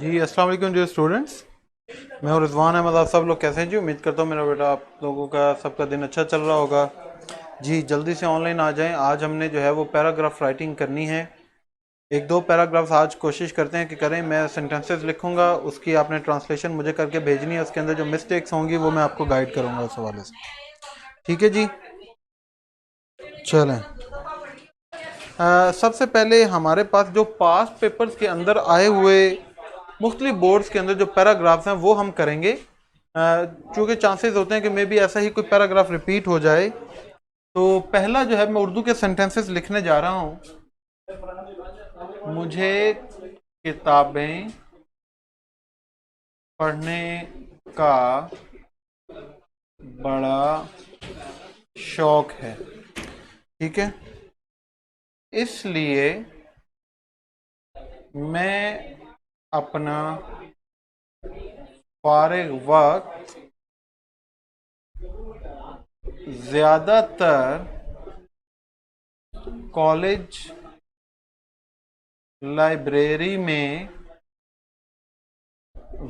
जी अस्सलाम वालेकुम dear students. मैं हूं रिजवान अहमद। आप सब लोग कैसे हैं जी? उम्मीद करता हूं मेरा बेटा आप लोगों का सबका दिन अच्छा चल रहा होगा। जी जल्दी से ऑनलाइन आ जाएं। आज हमने जो है वो पैराग्राफ राइटिंग करनी है। एक दो पैराग्राफ्स आज कोशिश करते हैं कि करें। मैं सेंटेंसेस लिखूंगा, उसकी आपने ट्रांसलेशन मुझे करके भेजनी है। उसके अंदर जो मिस्टेक्स होंगी वो मैं आपको गाइड करूंगा उस हवाले से। ठीक है जी, चलें। सबसे पहले हमारे पास जो पास्ट पेपर्स के अंदर आए हुए मुख्तलिफ बोर्ड्स के अंदर जो पैराग्राफ्स हैं वो हम करेंगे, चूँकि चांसेस होते हैं कि मे बी ऐसा ही कोई पैराग्राफ रिपीट हो जाए। तो पहला जो है मैं उर्दू के सेंटेंसेस लिखने जा रहा हूँ। मुझे किताबें पढ़ने का बड़ा शौक है। ठीक है, इसलिए मैं अपना फारिग वक्त ज़्यादातर कॉलेज लाइब्रेरी में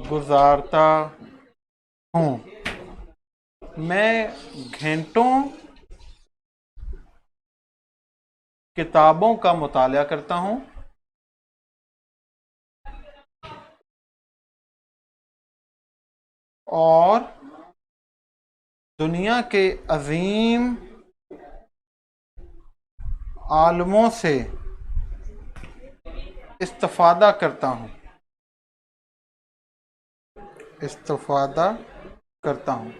गुजारता हूँ। मैं घंटों किताबों का मुताला करता हूँ। और दुनिया के अजीम आलमों से इस्तिफादा करता हूँ। इस्तिफादा करता हूँ।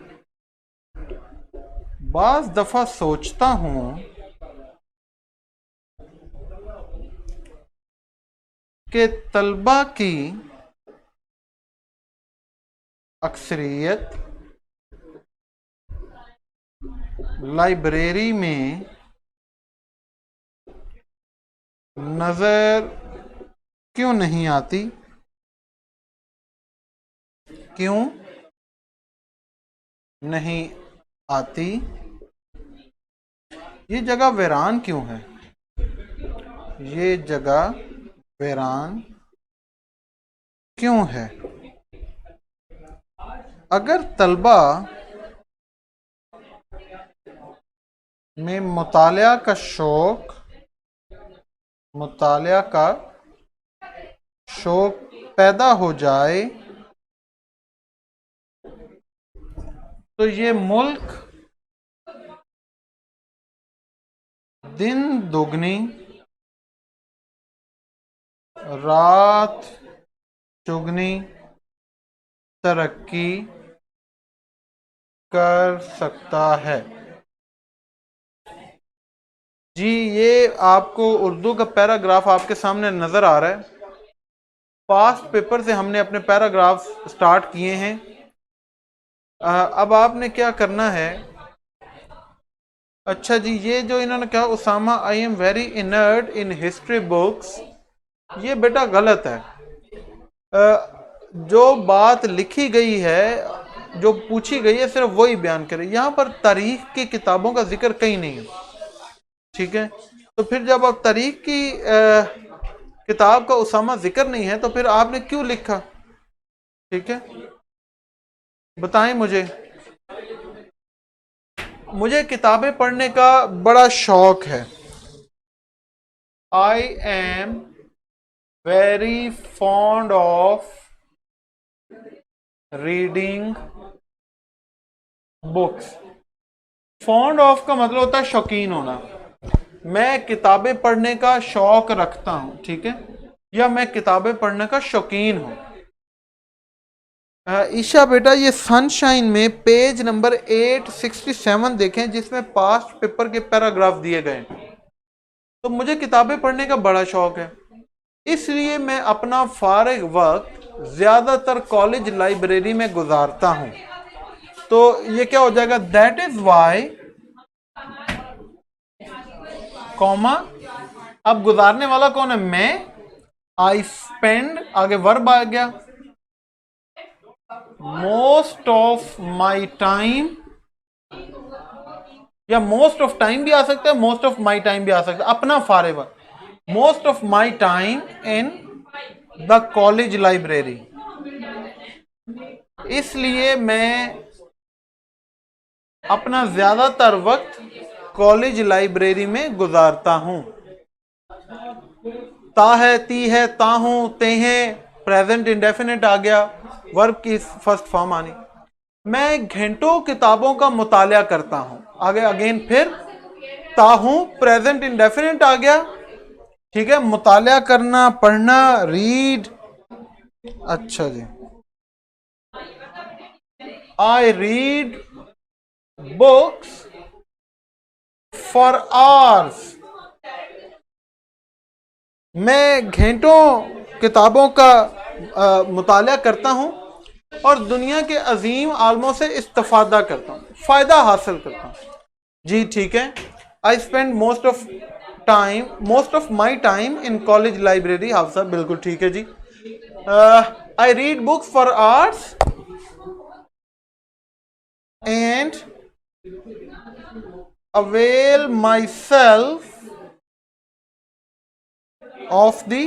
बाज़ दफ़ा सोचता हूँ कि तलबा की अक्सरियत लाइब्रेरी में नज़र क्यों नहीं आती? क्यों नहीं आती? ये जगह वीरान क्यों है? ये जगह वीरान क्यों है? अगर तलबा में मुतालिया का शौक पैदा हो जाए तो ये मुल्क दिन दुगनी रात चुगनी तरक्की कर सकता है। जी ये आपको उर्दू का पैराग्राफ आपके सामने नज़र आ रहा है। पास्ट पेपर से हमने अपने पैराग्राफ स्टार्ट किए हैं। अब आपने क्या करना है? अच्छा जी, ये जो इन्होंने कहा Usama I am very inert in history books, ये बेटा गलत है। जो बात लिखी गई है, जो पूछी गई है, सिर्फ वही बयान करें। यहाँ पर तारीख की किताबों का जिक्र कहीं नहीं है। ठीक है, तो फिर जब आप तारीख की किताब का उसामा जिक्र नहीं है तो फिर आपने क्यों लिखा? ठीक है, बताएं मुझे। मुझे किताबें पढ़ने का बड़ा शौक है। आई am very fond of reading books. Fond of का मतलब होता है शौकीन होना। मैं किताबें पढ़ने का शौक रखता हूं, ठीक है, या मैं किताबें पढ़ने का शौकीन हूं। ईशा बेटा, ये सनशाइन में पेज नंबर 867 देखें, जिसमें पास्ट पेपर के पैराग्राफ दिए गए। तो मुझे किताबें पढ़ने का बड़ा शौक है, इसलिए मैं अपना फारिग वक्त ज्यादातर कॉलेज लाइब्रेरी में गुजारता हूं। तो ये क्या हो जाएगा? दैट इज वाई, कॉमा, अब गुजारने वाला कौन है? मैं। आई स्पेंड, आगे वर्ब आ गया, मोस्ट ऑफ माई टाइम, या मोस्ट ऑफ टाइम भी आ सकता है, मोस्ट ऑफ माई टाइम भी आ सकता है। अपना फारिग वक्त, most of my time in the college library. इसलिए मैं अपना ज्यादातर वक्त कॉलेज लाइब्रेरी में गुजारता हूं। ता है, ती है, ता हूं, ते हैं, प्रेजेंट इंडेफिनिट आ गया, वर्ब की फर्स्ट फॉर्म आनी। मैं घंटों किताबों का मुताला करता हूं, आगे अगेन फिर ता हूं, प्रेजेंट इंडेफिनिट आ गया, ठीक है, मुताला करना, पढ़ना, रीड। अच्छा जी, I read books for hours. मैं घंटों किताबों का मुताला करता हूं और दुनिया के अजीम आलमों से इस्तिफादा करता हूं, फायदा हासिल करता हूं। जी ठीक है। I spend most of my time in college library. Hafsa बिल्कुल ठीक है जी। I read books for arts and avail myself of the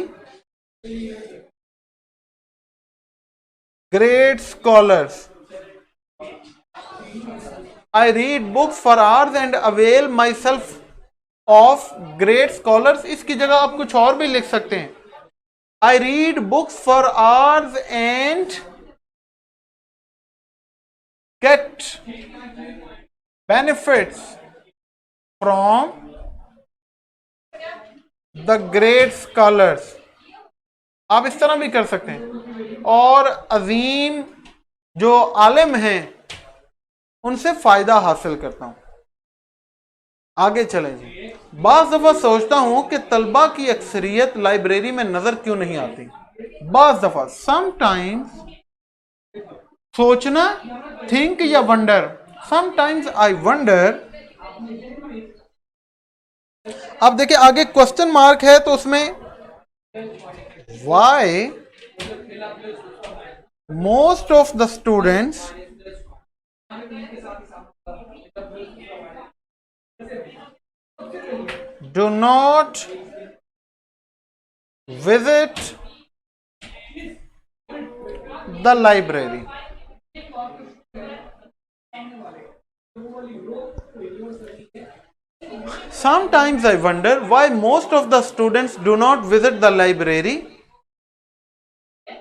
great scholars. I read books for hours and avail myself of great scholars. इसकी जगह आप कुछ और भी लिख सकते हैं। I read books for hours and get benefits from the great scholars. आप इस तरह भी कर सकते हैं, और अजीम जो आलिम हैं उनसे फायदा हासिल करता हूं। आगे चलें जी। बाज़ दफा सोचता हूं कि तलबा की अक्सरियत लाइब्रेरी में नजर क्यों नहीं आती। बाज़ दफा, समटाइम्स, सोचना, थिंक या वंडर। Sometimes I wonder. अब देखिए आगे क्वेश्चन मार्क है तो उसमें why most of the students do not visit the library. Sometimes I wonder why most of the students do not visit the library.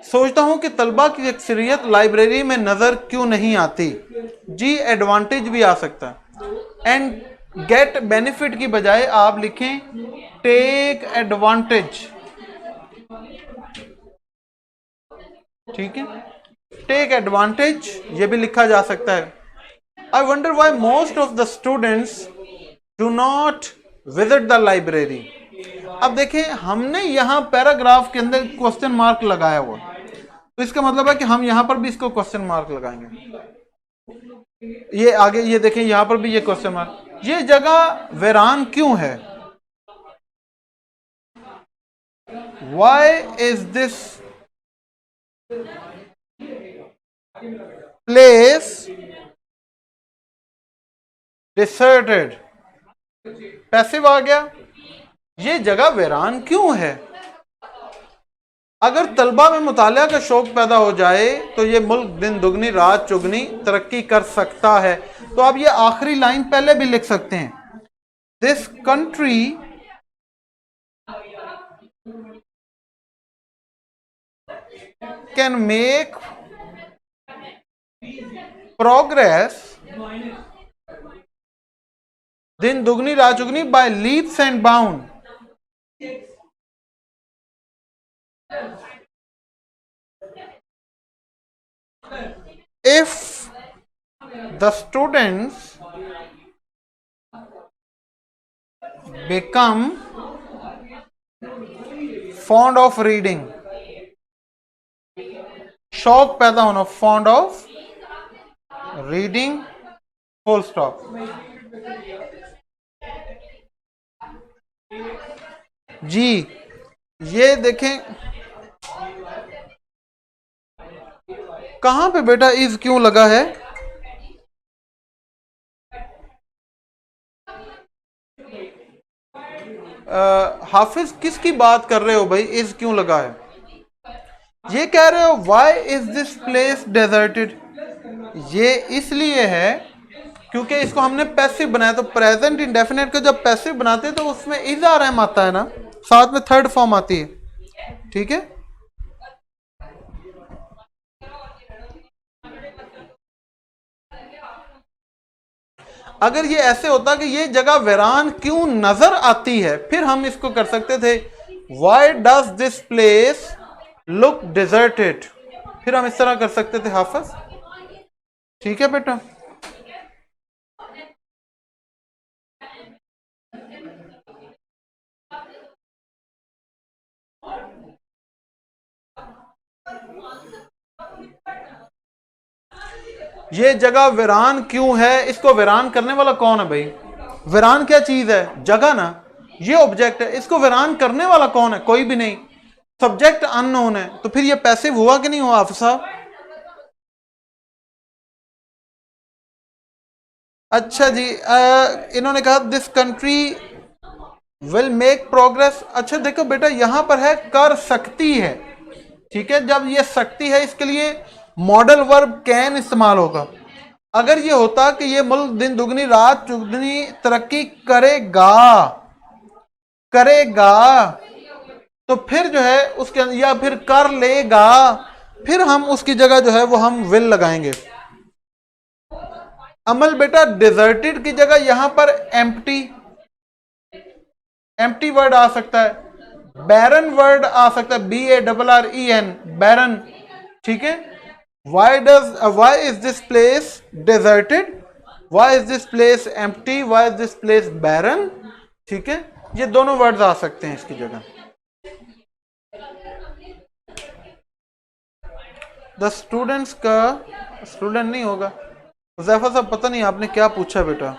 सोचता हूं कि तलबा की अक्सरियत लाइब्रेरी में नजर क्यों नहीं आती। जी एडवांटेज भी आ सकता है। एंड गेट बेनिफिट की बजाय आप लिखें टेक एडवांटेज। ठीक है, टेक एडवांटेज ये भी लिखा जा सकता है। I wonder why most of the students do not visit the library. अब देखें हमने यहां पैराग्राफ के अंदर क्वेश्चन मार्क लगाया हुआ, तो इसका मतलब है कि हम यहां पर भी इसको क्वेश्चन मार्क लगाएंगे। ये आगे ये देखें, यहां पर भी ये क्वेश्चन मार्क। ये जगह वीरान क्यों है? Why is this place deserted? Passive आ गया। ये जगह वीरान क्यों है? अगर तलबा में मुताला का शौक पैदा हो जाए तो ये मुल्क दिन दुगनी रात चुगनी तरक्की कर सकता है। तो आप ये आखिरी लाइन पहले भी लिख सकते हैं, this country can make progress दिन दुगनी रात चुगनी by leaps and bound. If the students become fond of reading, शौक पैदा होना, fond of reading, full stop। जी ये देखें कहां पे बेटा इज क्यों लगा है? हाफिज किसकी बात कर रहे हो भाई, इज क्यों लगा है? ये कह रहे हो why is this place deserted, ये इसलिए है क्योंकि इसको हमने पैसिव बनाया। तो प्रेजेंट इंडेफिनिट को जब पैसिव बनाते हैं तो उसमें इज आर एम आता है ना, साथ में थर्ड फॉर्म आती है। ठीक है, अगर ये ऐसे होता कि ये जगह वीरान क्यों नजर आती है, फिर हम इसको कर सकते थे why does this place look deserted, फिर हम इस तरह कर सकते थे हाफिज। ठीक है बेटा, ये जगह वीरान क्यों है, इसको वीरान करने वाला कौन है भाई? वीरान क्या चीज है? जगह ना, ये ऑब्जेक्ट है, इसको वीरान करने वाला कौन है? कोई भी नहीं, सब्जेक्ट अननोन है। तो फिर ये पैसिव हुआ कि नहीं हुआ हाफिज साहब? अच्छा जी, इन्होंने कहा this country will make progress. अच्छा देखो बेटा, यहां पर है कर सकती है। ठीक है, जब ये सकती है इसके लिए मॉडल वर्ब कैन इस्तेमाल होगा। अगर ये होता कि ये मुल्क दिन दुगनी रात चुगनी तरक्की करेगा, करेगा, तो फिर जो है उसके या फिर कर लेगा, फिर हम उसकी जगह जो है वो हम विल लगाएंगे। अमल बेटा, डिजर्टेड की जगह यहां पर एम्प्टी, एम्प्टी वर्ड आ सकता है, बैरन वर्ड आ सकता है, BARREN, बैरन। ठीक है, why is this place deserted, why is this place empty, why is this place barren. ठीक है, ये दोनों वर्ड्स आ सकते हैं इसकी जगह। द स्टूडेंट्स का स्टूडेंट नहीं होगा। हुज़ैफा साहब पता नहीं आपने क्या पूछा बेटा।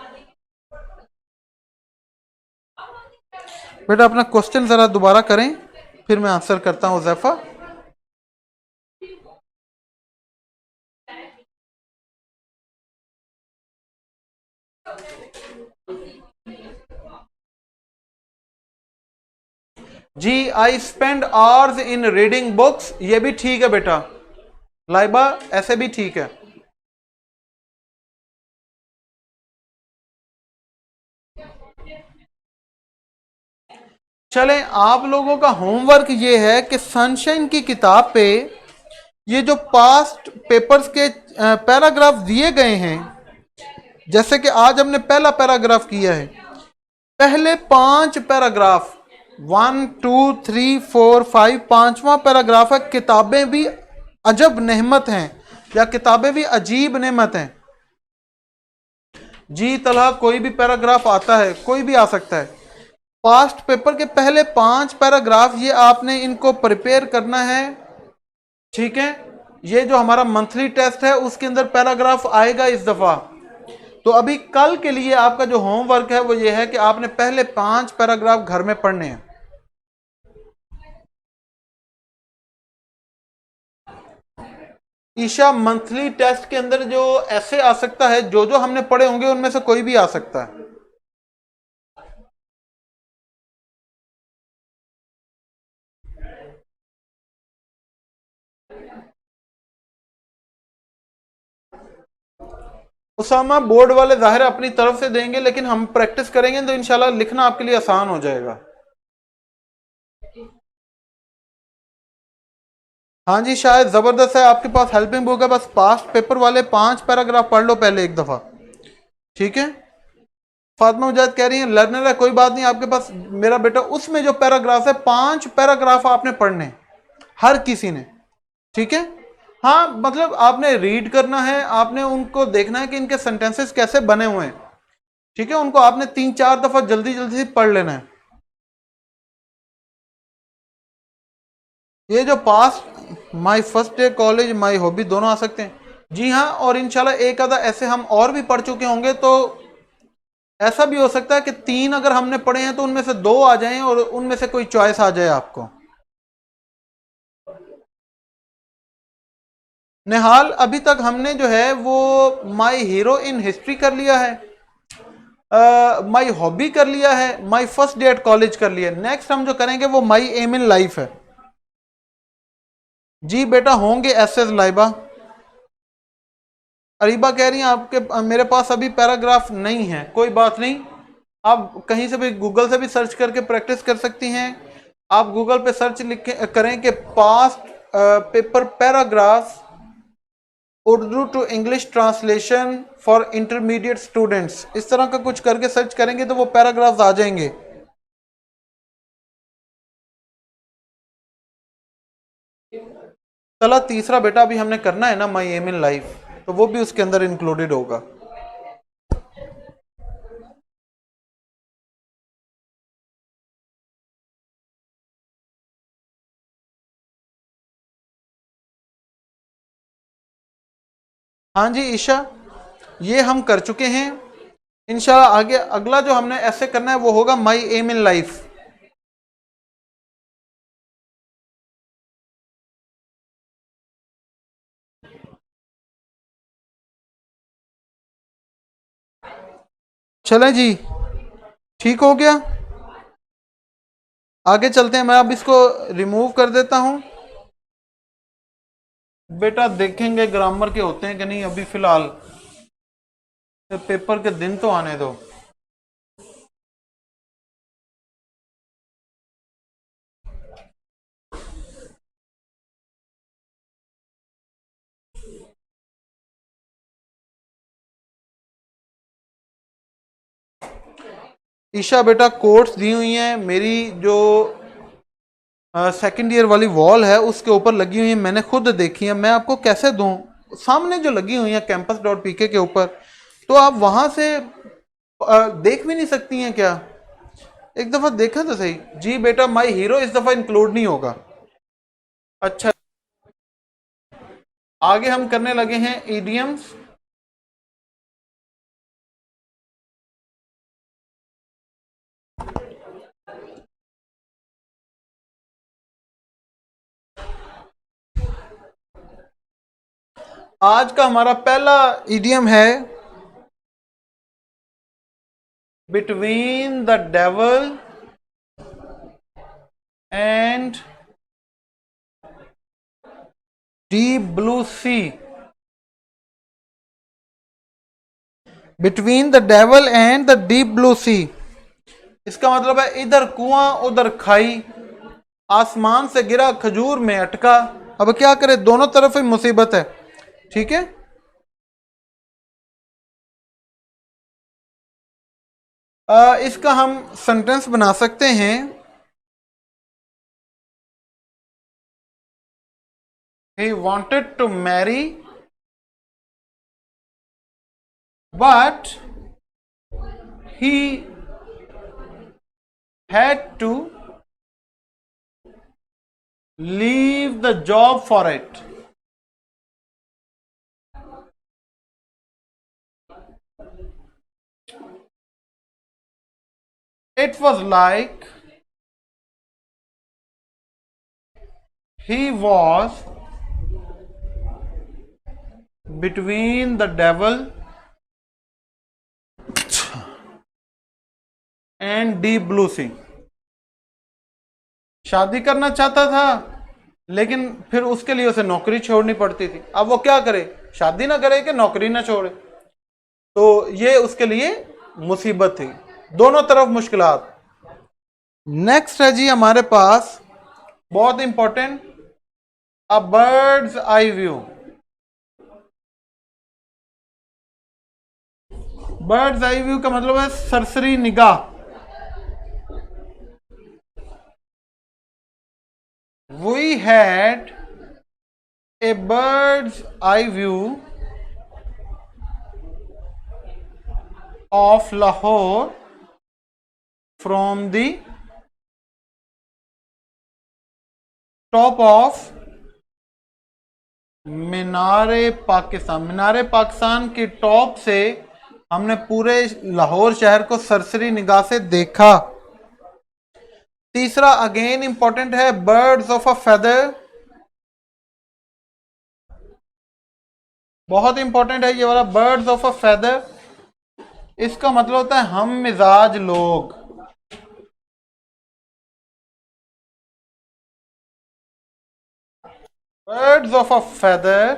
बेटा अपना क्वेश्चन जरा दोबारा करें, फिर मैं आंसर करता हूं हुज़ैफा। जी, I spend hours in reading books, ये भी ठीक है बेटा। लाइबा ऐसे भी ठीक है। चलें, आप लोगों का होमवर्क ये है कि सनशाइन की किताब पे ये जो पास्ट पेपर्स के पैराग्राफ दिए गए हैं, जैसे कि आज हमने पहला पैराग्राफ किया है, पहले 5 पैराग्राफ 1 2 3 4 5, पांचवा पैराग्राफ है किताबें भी अजब नेमत हैं, या किताबें भी अजीब नेमत हैं। जी तलहा, कोई भी पैराग्राफ आता है, कोई भी आ सकता है। पास्ट पेपर के पहले 5 पैराग्राफ ये आपने इनको प्रिपेयर करना है। ठीक है, ये जो हमारा मंथली टेस्ट है उसके अंदर पैराग्राफ आएगा इस दफा। तो अभी कल के लिए आपका जो होमवर्क है वो ये है कि आपने पहले 5 पैराग्राफ घर में पढ़ने हैं। ईशा, मंथली टेस्ट के अंदर जो ऐसे आ सकता है, जो जो हमने पढ़े होंगे उनमें से कोई भी आ सकता है। उसामा, बोर्ड वाले जाहिर अपनी तरफ से देंगे, लेकिन हम प्रैक्टिस करेंगे तो इंशाल्लाह लिखना आपके लिए आसान हो जाएगा। हाँ जी, शायद जबरदस्त है, आपके पास हेल्पिंग बुक है, बस पास्ट पेपर वाले 5 पैराग्राफ पढ़ लो पहले एक दफा। ठीक है, फातिमा मुजाहिद कह रही है लर्नर है, कोई बात नहीं, आपके पास मेरा बेटा उसमें जो पैराग्राफ है 5 पैराग्राफ आपने पढ़ने, हर किसी ने। ठीक है, हाँ मतलब आपने रीड करना है, आपने उनको देखना है कि इनके सेंटेंसेस कैसे बने हुए हैं। ठीक है, उनको आपने 3-4 दफा जल्दी जल्दी से पढ़ लेना है। ये जो past, my first day college, my hobby दोनों आ सकते हैं। जी हाँ, और इंशाल्लाह एक आधा ऐसे हम और भी पढ़ चुके होंगे, तो ऐसा भी हो सकता है कि 3 अगर हमने पढ़े हैं तो उनमें से 2 आ जाएं और उनमें से कोई चॉइस आ जाए आपको। निहाल, अभी तक हमने जो है वो माई हीरो इन हिस्ट्री कर लिया है, माई हॉबी कर लिया है, my first day at college कर लिया है। नेक्स्ट हम जो करेंगे वो माई एम इन लाइफ है। जी बेटा होंगे एसेस लाइबा। अरीबा कह रही हैं आपके मेरे पास अभी पैराग्राफ नहीं है, कोई बात नहीं, आप कहीं से भी गूगल से भी सर्च करके प्रैक्टिस कर सकती हैं। आप गूगल पे सर्च लिख करें कि past paper paragraph Urdu to English translation for intermediate students, इस तरह का कुछ करके सर्च करेंगे तो वो पैराग्राफ्स आ जाएंगे। चला तीसरा बेटा अभी हमने करना है ना, माई एम इन लाइफ, तो वो भी उसके अंदर इंक्लूडेड होगा। हाँ जी ईशा, ये हम कर चुके हैं। इंशाल्लाह आगे अगला जो हमने ऐसे करना है वो होगा माई एम इन लाइफ। चलें जी, ठीक हो गया, आगे चलते हैं। मैं अब इसको रिमूव कर देता हूं। बेटा देखेंगे ग्रामर के होते हैं कि नहीं, अभी फिलहाल पेपर के दिन तो आने दो। ईशा बेटा कोट्स दी हुई हैं, मेरी जो सेकंड ईयर वाली वॉल है उसके ऊपर लगी हुई है, मैंने खुद देखी है। मैं आपको कैसे दूं, सामने जो लगी हुई है campus.pk के ऊपर, तो आप वहां से देख भी नहीं सकती हैं क्या? एक दफा देखा तो सही। जी बेटा माई हीरो इस दफा इंक्लूड नहीं होगा। अच्छा, आगे हम करने लगे हैं इडियम्स। आज का हमारा पहला इडियम है between the devil and deep blue sea. Between the devil and the deep blue sea, इसका मतलब है इधर कुआं उधर खाई, आसमान से गिरा खजूर में अटका। अब क्या करे, दोनों तरफ ही मुसीबत है। ठीक है, इसका हम सेंटेंस बना सकते हैं, he wanted to marry but he had to leave the job for it. It was like he was between the devil and deep blue sea. शादी करना चाहता था लेकिन फिर उसके लिए उसे नौकरी छोड़नी पड़ती थी। अब वो क्या करे, शादी ना करे कि नौकरी ना छोड़े, तो ये उसके लिए मुसीबत थी, दोनों तरफ मुश्किलात। नेक्स्ट है जी हमारे पास बहुत important, a bird's eye view. Birds eye view का मतलब है सरसरी निगाह। We had a bird's eye view of Lahore from the top of मीनारे पाकिस्तान। मीनारे पाकिस्तान की टॉप से हमने पूरे लाहौर शहर को सरसरी निगाह से देखा। तीसरा अगेन इंपॉर्टेंट है, बर्ड्स ऑफ अ फेदर, बहुत इंपॉर्टेंट है ये वाला बर्ड्स ऑफ अ फेदर। इसका मतलब होता है हम मिजाज लोग। Birds of a feather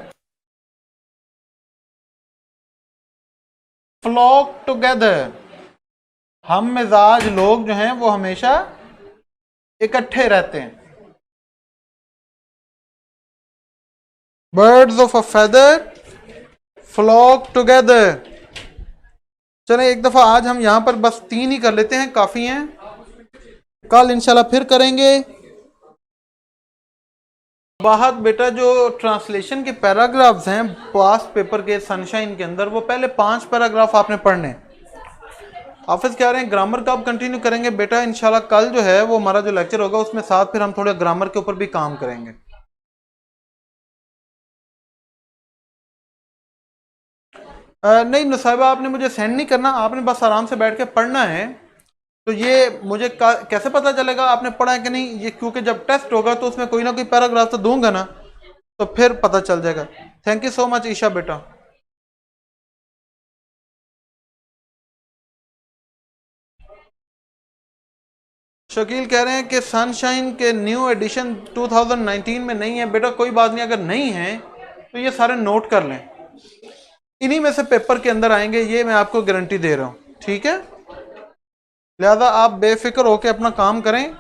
flock together. हम मिजाज लोग जो हैं वो हमेशा इकट्ठे रहते हैं। Birds of a feather flock together. चलें एक दफा आज हम यहां पर बस 3 ही कर लेते हैं, काफी हैं। कल इंशाल्लाह फिर करेंगे। बाहर बेटा जो ट्रांसलेशन के पैराग्राफ्स हैं पास्ट पेपर के सनशाइन के अंदर, वो पहले 5 पैराग्राफ आपने पढ़ने। हाफिज कह रहे हैं ग्रामर का आप कंटिन्यू करेंगे बेटा इंशाल्लाह। कल जो है वो हमारा जो लेक्चर होगा उसमें साथ फिर हम थोड़े ग्रामर के ऊपर भी काम करेंगे। नहीं नुसाइबा, आपने मुझे सेंड नहीं करना, आपने बस आराम से बैठ के पढ़ना है। तो ये मुझे कैसे पता चलेगा आपने पढ़ा है कि नहीं? ये क्योंकि जब टेस्ट होगा तो उसमें कोई ना कोई पैराग्राफ तो दूंगा ना, तो फिर पता चल जाएगा। Thank you so much Isha बेटा। शकील कह रहे हैं कि सनशाइन के न्यू एडिशन 2019 में नहीं है। बेटा कोई बात नहीं, अगर नहीं है तो ये सारे नोट कर लें, इन्हीं में से पेपर के अंदर आएंगे, ये मैं आपको गारंटी दे रहा हूं। ठीक है, लिहाजा आप बेफिक्र होकर अपना काम करें।